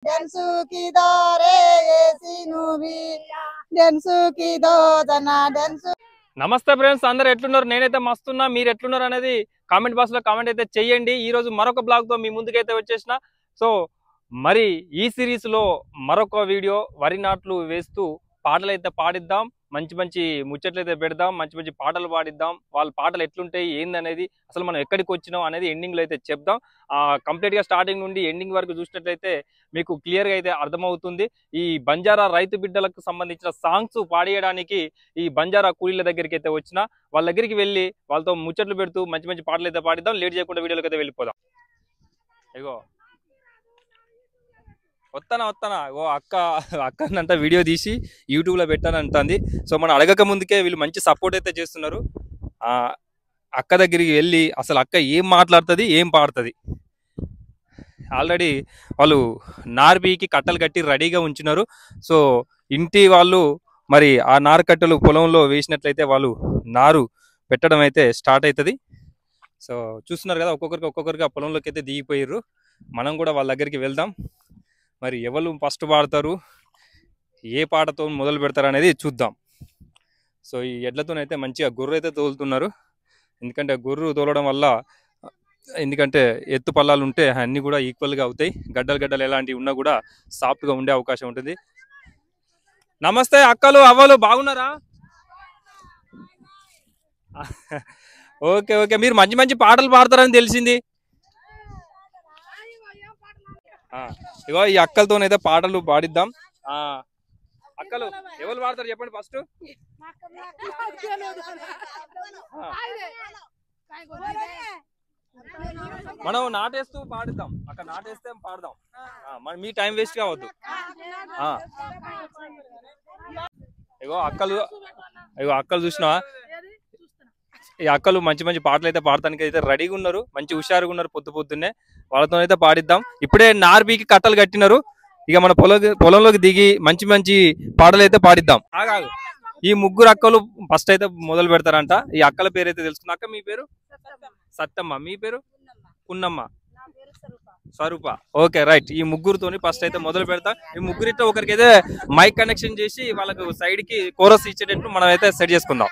Dentsu की दो रे ये सीनू भी डेंसू की दो जना डेंसू నమస్తే ఫ్రెండ్స్ అందరూ ఎట్లున్నారు నేనైతే మస్తున్నా మీరు ఎట్లున్నారు అనేది కామెంట్ బాక్స్ లో కామెంట్ అయితే చేయండి ఈ రోజు మరొక బ్లాగ్ తో మీ ముందుకైతే వచ్చేసిన సో మరి ఈ సిరీస్ లో మరొక వీడియో వరి నాట్లు వేస్తూ పాటలు అయితే పాడిద్దాం మంచి మంచి ముచ్చట్లు అయితే పెడదాం మంచి మంచి పాటలు పాడిద్దాం వాళ్ళ పాటలు ఎట్లుంటాయి ఏందనేది అసలు మనం ఎక్కడికి వచ్చినాం అనేది ఎండింగ్ లో అయితే చెప్దాం కంప్లీట్ గా స్టార్టింగ్ నుండి ఎండింగ్ వరకు చూసినట్లయితే మీకు క్లియర్ గా అయితే అర్థమవుతుంది ఈ బంజారా రైతు బిడ్డలకు సంబంధించిన సాంగ్స్ పాడేయడానికి ఈ బంజారా కూలీల దగ్గరికి అయితే వచ్చిన వాళ్ళ దగ్గరికి వెళ్ళి వాళ్ళతో ముచ్చట్లు పెడుతూ మంచి మంచి పాటలు అయితే పాడిద్దాం లేట్ చేయకుండా వీడియోలోకి అయితే వెళ్ళిపోదాం ఇగో వస్తానా ఓ అక్కనంతా వీడియో తీసి యూట్యూబ్లో పెట్టానంటుంది సో మనం అడగక ముందుకే వీళ్ళు మంచి సపోర్ట్ అయితే చేస్తున్నారు అక్క దగ్గరికి వెళ్ళి అసలు అక్క ఏం మాట్లాడుతుంది ఏం పాడుతుంది ఆల్రెడీ వాళ్ళు నార్బీకి కట్టలు కట్టి రెడీగా ఉంచినారు సో ఇంటి వాళ్ళు మరి ఆ నారు కట్టలు పొలంలో వేసినట్లయితే వాళ్ళు నారు పెట్టడం అయితే స్టార్ట్ అవుతుంది సో చూస్తున్నారు కదా ఒక్కొక్కరికి ఆ పొలంలోకి అయితే దిగిపోయారు మనం కూడా వాళ్ళ దగ్గరికి వెళ్దాం మరి ఎవరు ఫస్ట్ పాడతారు ఏ పాటతో మొదలు పెడతారు అనేది చూద్దాం సో ఈ ఎడ్లతోనైతే మంచిగా గొర్రె అయితే తోలుతున్నారు ఎందుకంటే గొర్రె తోలడం వల్ల ఎందుకంటే ఎత్తు పల్లాలు ఉంటే అన్నీ కూడా ఈక్వల్గా అవుతాయి గడ్డలు ఎలాంటివి ఉన్నా కూడా సాఫ్ట్గా ఉండే అవకాశం ఉంటుంది నమస్తే అక్కలు అవ్వలు బాగున్నారా ఓకే మీరు మంచి మంచి పాటలు పాడతారని తెలిసింది ఇగో ఈ అక్కలతోనైతే పాటలు పాడిద్దాం అక్కలు ఎవరు పాడతారు చెప్పండి ఫస్ట్ మనం నాటేస్తూ పాడిద్దాం అక్కడ నాటేస్తే పాడదాం మీ టైం వేస్ట్ కావద్దు ఇగో అక్కలు చూసినా ఈ అక్కలు మంచి మంచి పాటలు అయితే పాడటానికి అయితే రెడీగా ఉన్నారు మంచి హుషారుగా ఉన్నారు పొద్దున్నే వాళ్ళతో అయితే పాడిద్దాం ఇప్పుడే నార్బీకి కట్టలు కట్టినారు ఇక మన పొలంలోకి దిగి మంచి మంచి పాటలు అయితే పాడిద్దాం ఈ ముగ్గురు అక్కలు ఫస్ట్ అయితే మొదలు పెడతారంట ఈ అక్కల పేరు అయితే తెలుసుకున్నా అక్క మీ పేరు సత్తమ్మ మీ పేరు పున్నమ్మ స్వరూప ఓకే రైట్ ఈ ముగ్గురుతోని ఫస్ట్ అయితే మొదలు పెడతాం ఈ ముగ్గురితో ఒకరికి అయితే మైక్ కనెక్షన్ చేసి వాళ్ళకు సైడ్ కి కోరస్ ఇచ్చేటట్టు మనం అయితే సెట్ చేసుకుందాం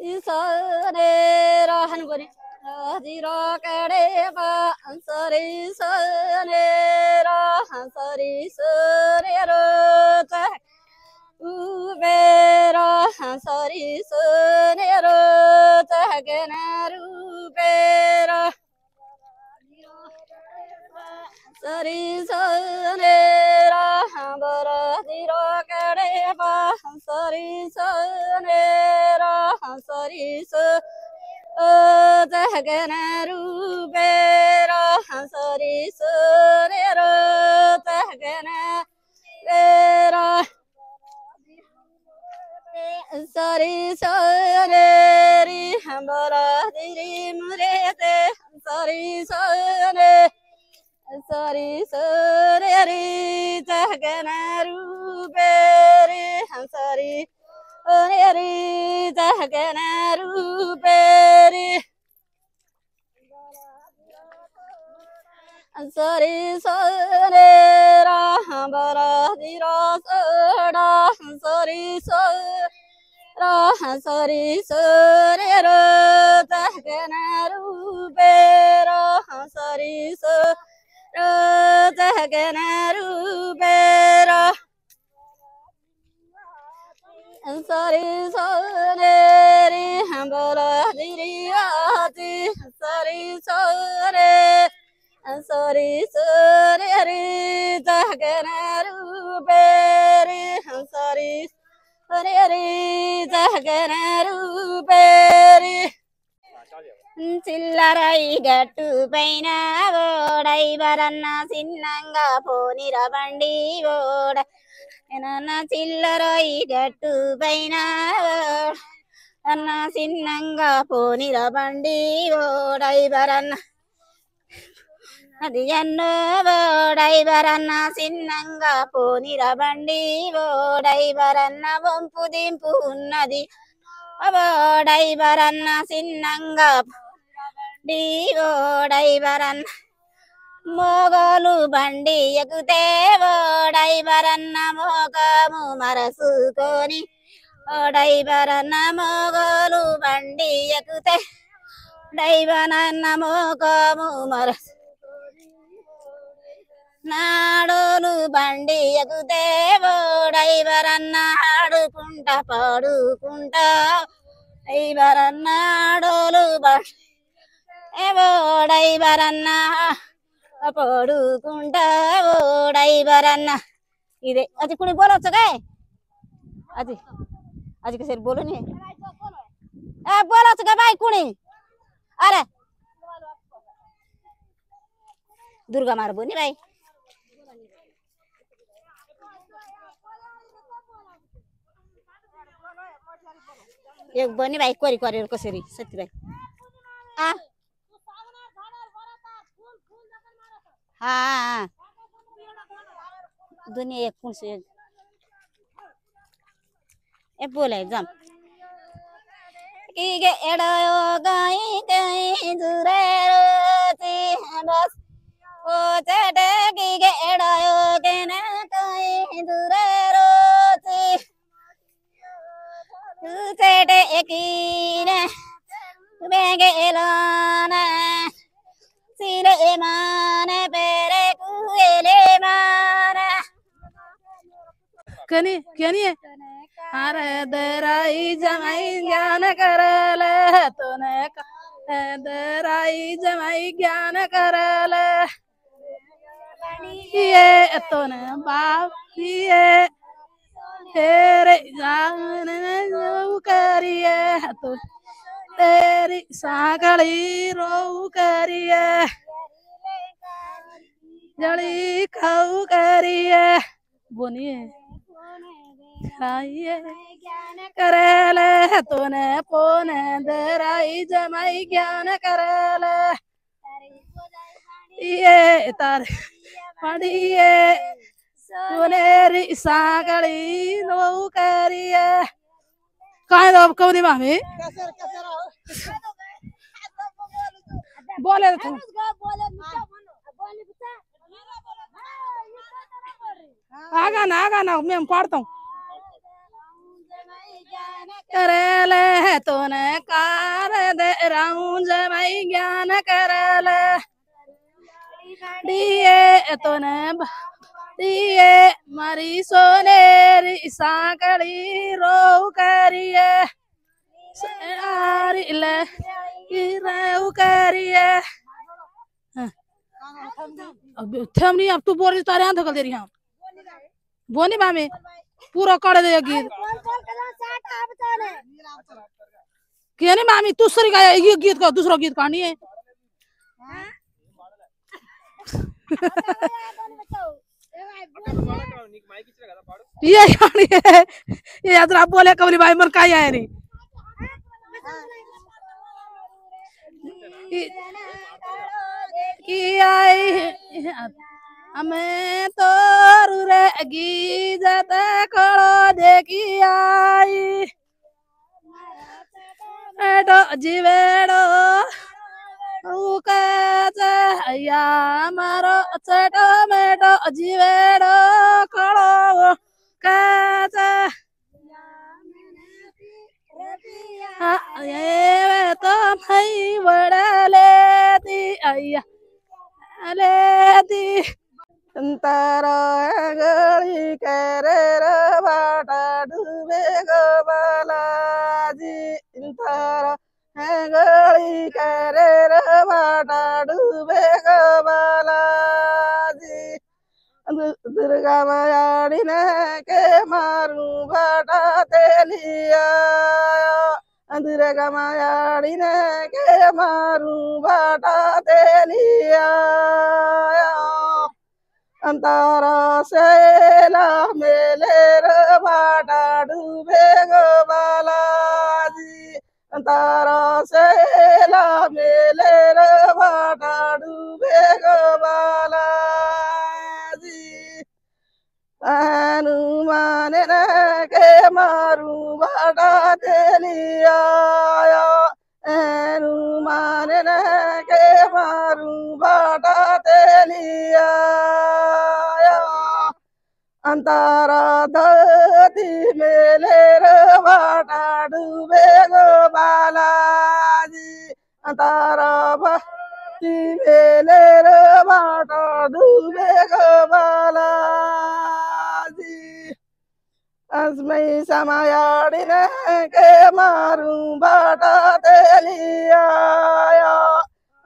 इसरे रहन बने जीरो कड़े सरी सरे सरी सरे रोच उबेरा सरी सरे रोच रूबेरा सरी सरे बर जीरो कड़े सरी सरे सरी जगन रूबेरा सरी सरे जगन बेरा सरी सरे री बरा दिरी मुरेते सरी सरे सरी सरे री जगन रूबेरी सरी री जगन रूबेरी सरी सरे बरा दिरा सड़ा सरी सरी सरे जगन रूबेरा सरी जगन रूबेरा सरी सरे री बरा दिरियाती सरी सरे सरी सरे री जगन रूबेरी सरी सरे री जगन रूबेरी చిల్లరై గట్టు పైన ఓడై బరన్న సిన్నంగా పోనిర బండి ఓడ నన్న చిల్లరై గట్టు పైన అన్న సిన్నంగా పోనిర బండి ఓడై బరన్న అది ఎన్నో ఓడై బరన్న సిన్నంగా పోనిర బండి ఓడై బరన్న వంపు దింపు ఉన్నది ఓడై బరన్న సిన్నంగా ఓడై బరన్న మోగోలు బండి ఎగుతే ఓడై బరన్న మోగము మరసుకొని ఓడై బరన్న మోగోలు బండి ఎగుతే డైబరన్న మోగము మరసు నాడోలు బండి ఎగుతే ఓడై బరన్న ఆడుకుంటా పాడుకుంటా డైబరన్న ఆడోలు బండి ఓడై బరన్న పడుకుంటా ఓడై బరన్న ఇదే అది కుని बोलవచ్చు काय అది అది कसे बोलो नहीं बोलవచ్చు का भाई कुणी अरे दुर्गा मार बोनी भाई एक बनी भाई कोरी कोरी कसरी सती भाई आ हाँ दुनिया एक कौन से ए बोले जम की गे एड़ायो गाई गाई जुरे रोती बस ओ चढ़े की गे एड़ायो के न गाई जुरे रोती चढ़े एकीने बेगे एलाना सिले माने पेरे कुएले माने कनी कनी अरे दराई जमाई ज्ञान करले तूने दराई जमाई ज्ञान करले ये तूने बाप ये तेरे जान करिए तू तेरी सागली रो करिए जड़ी खाऊ करिए बोनिए ज्ञान करेले तूने पोने दराई जमाई ज्ञान करेले ये तारे पड़िए तूने सागली रो करिए काय दो कौन मामी बोले आगा ना मैं पाड़ता हूँ करेले तूने कार दे राउंड मैं ज्ञान करेले दिए तूने दिए मारी सोनेरी साकड़ी रो करिए सारी ले रो करिए अब थमनी अब तू बोल रही तारे आंध कर दे रही हम बोनी मामे पूरा कर दे गीत क्या नहीं मामी दूसरी का ये गीत का दूसरा गीत कहानी है ये कहानी है ये याद आप बोले कबली भाई मन का है नहीं कि आई हमें तो रे गीत करो देखी आई एडो जीवेडो या मारो चेटो मेटो जीवेडो कड़ो काचा ये तो भाई बड़ा लेती अय्या लेती तारा गली करे रे बाटा डूबे गो बालाजी तारा गली करे रे बाटा डूबे गो बालाजी दुर्गा मायाड़ी ने के मारू बाटा तेलिया दुर्गा मायाड़ी ने के मारू बाटा तेलिया अंतारा सेला मेले रे बाटा डूबे गो बालाजी अंतारा सेला मेले रे बाटा डूबे गो बालाजी हनुमान के मारू बाटा तेलिया हनुमान के मारू बाटा तेलिया अंतारा धरती मेले रे बाटा डूबे गो बालाजी अंतारा भक्ति मेले रे बाटा डूबे गो बालाजी अस्मै समायाड़ी ने के मारू बाटा तेलिया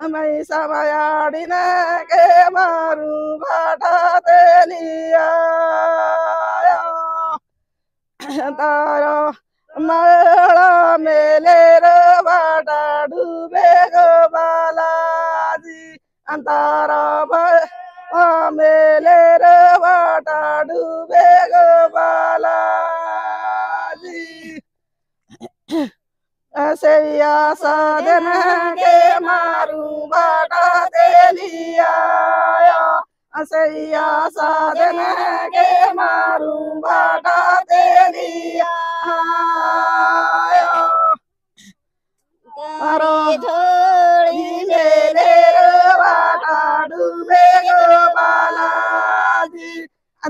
मैं समायाड़ी ने के मारू बाटा तेलिया तारा मेला मेले रे बाटा डूबे गो बालाजी अंतारा मेले रे बाटा डूबे गो बालाजी सैया साधन के मारू बाटा तेलिया सैया साधन के मारू बाटा तेलिया थोड़ी मेले रे बाटा डूबे गो बालाजी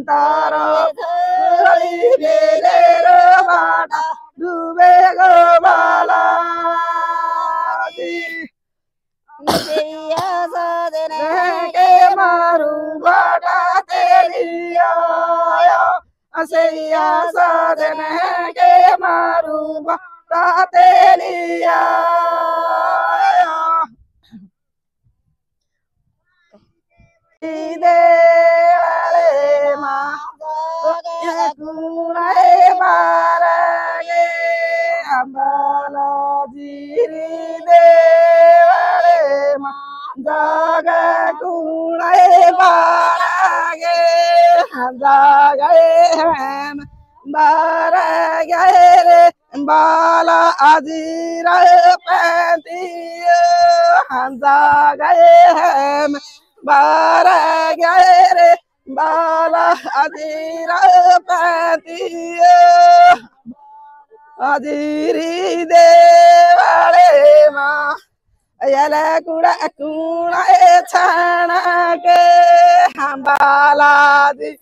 तारा थोड़ी मेले रे बाटा डूबे गो बालाजी सैया साधन के मारू बाटा तेलिया सैया साधन के मारू बाटा तेलिया दे वाले माँ कुड़े मारेंगे अम्बाला जीरी दे वाले माँ जागे कुड़े मारेंगे जागे हम मारेंगे रे बाला अजीर पैंती हम जागे हम बारा गए रे बाला अजीरा पैती अजीरी दे वाले माँ यले कुड़ा कुड़ा छाना के हम बाला जी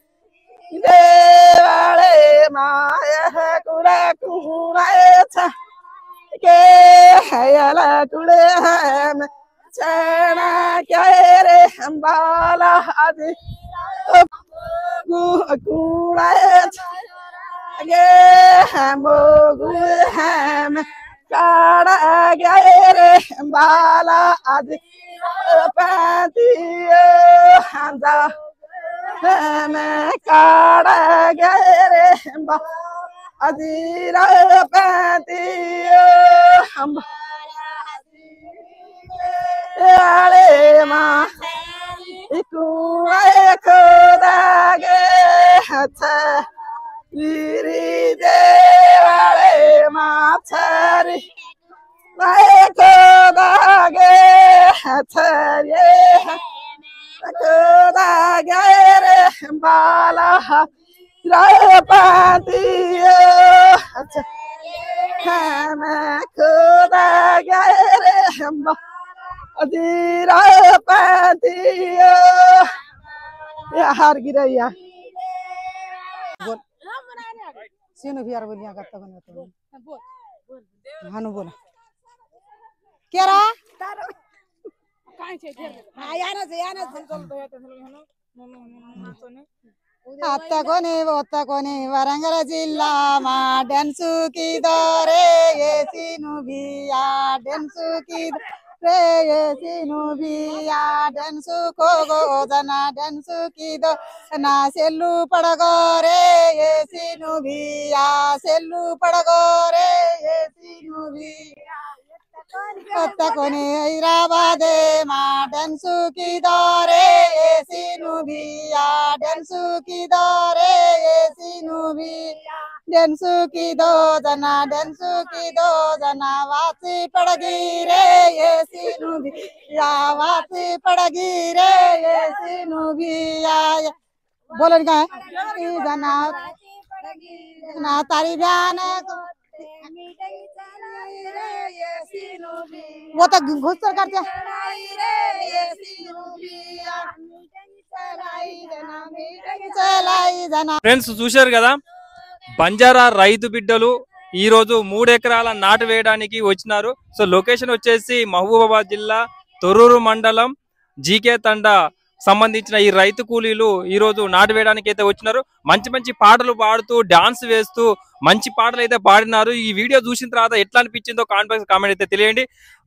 देवाले माया कुड़ा कुड़े था के हयला कुड़े हम चना क्या रे हम बाला आदि कुड़े के हम हम काड़ा गए रे बाला आदि पाती हम मैं काड़ा गए रे अजीरा पाती हम अरे माँ कुआं खोदा गे अच्छा दे अरे माँ छरी खोदा गे अच्छा ये खोदा गए रे बाला पाती अच्छा मैं खोदा गए रे अजीरा पाती हार गिरैया सीनो भी यार बोलिया करता बना तो हानु बोला क्या रहा అత్తకొని వరంగల్ జిల్లా మా డాన్సు కి దరే ఏసిను బియా డాన్సు కి రే ఏసిను బియా డాన్సు కోగో జనా డాన్సు కి దో నా సెల్లు పడగోరే ఏసిను బియా సెల్లు పడగోరే ఏసిను బియా అత్తకొని హైదరాబాదే మా డాన్సు కి దరే ఏసిను బియా డాన్సు కి దరే ఏసిను బియా డాన్సు కి దో జనా వాసి పడగిరే ఏసిను బియా వాసి పడగిరే ఏసిను బియా बोलन का है जना ना तारी बयान वो तो घुस करते ఫ్రెండ్స్ చూశారు కదా బంజారా రైతు బిడ్డలు ఈ రోజు 3 ఎకరాల నాటు వేయడానికి వచ్చినారు. సో లొకేషన్ వచ్చేసి మహబూబాబాద్ జిల్లా తొర్రూరు మండలం జీకే తండా సంబంధించిన ఈ రైతు కూలీలు ఈ రోజు నాటు వేయడానికి అయితే వచ్చినారు. మంచి మంచి పాటలు పాడుతూ డాన్స్ వేస్తూ మంచి పాటలు అయితే పాడినారు. ఈ వీడియో చూసిన తర్వాత ఎట్లా అనిపించిందో కామెంట్ అయితే తెలియండి.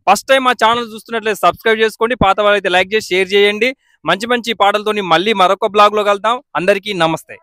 ఫస్ట్ టైం మా ఛానల్ చూస్తున్నట్లయితే సబ్స్క్రైబ్ చేసుకోండి. పాత వాళ్ళు అయితే లైక్ చేసి షేర్ చేయండి. మంచి మంచి పాటలతో మళ్ళీ మరొక బ్లాగ్ లో కలుద్దాం. అందరికీ నమస్తే.